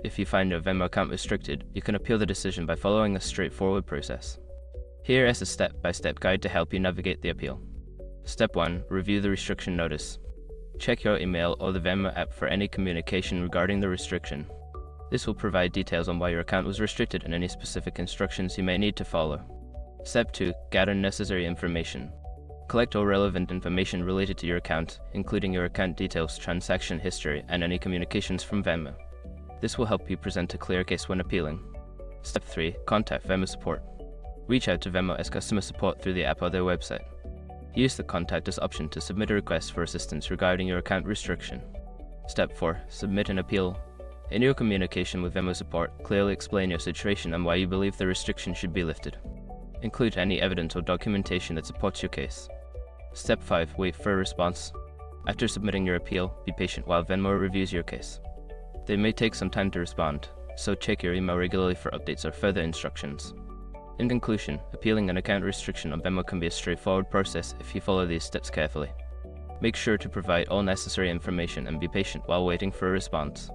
if you find your Venmo account restricted, you can appeal the decision by following a straightforward process. Here is a step-by-step guide to help you navigate the appeal. Step 1. Review the restriction notice. Check your email or the Venmo app for any communication regarding the restriction. This will provide details on why your account was restricted and any specific instructions you may need to follow. Step 2. Gather necessary information. Collect all relevant information related to your account, including your account details, transaction history, and any communications from Venmo. This will help you present a clear case when appealing. Step 3. Contact Venmo support. Reach out to Venmo as customer support through the app or their website. Use the Contact Us option to submit a request for assistance regarding your account restriction. Step 4. Submit an appeal. In your communication with Venmo support, clearly explain your situation and why you believe the restriction should be lifted. Include any evidence or documentation that supports your case. Step 5. Wait for a response. After submitting your appeal, be patient while Venmo reviews your case. They may take some time to respond, so check your email regularly for updates or further instructions. In conclusion, appealing an account restriction on Venmo can be a straightforward process if you follow these steps carefully. Make sure to provide all necessary information and be patient while waiting for a response.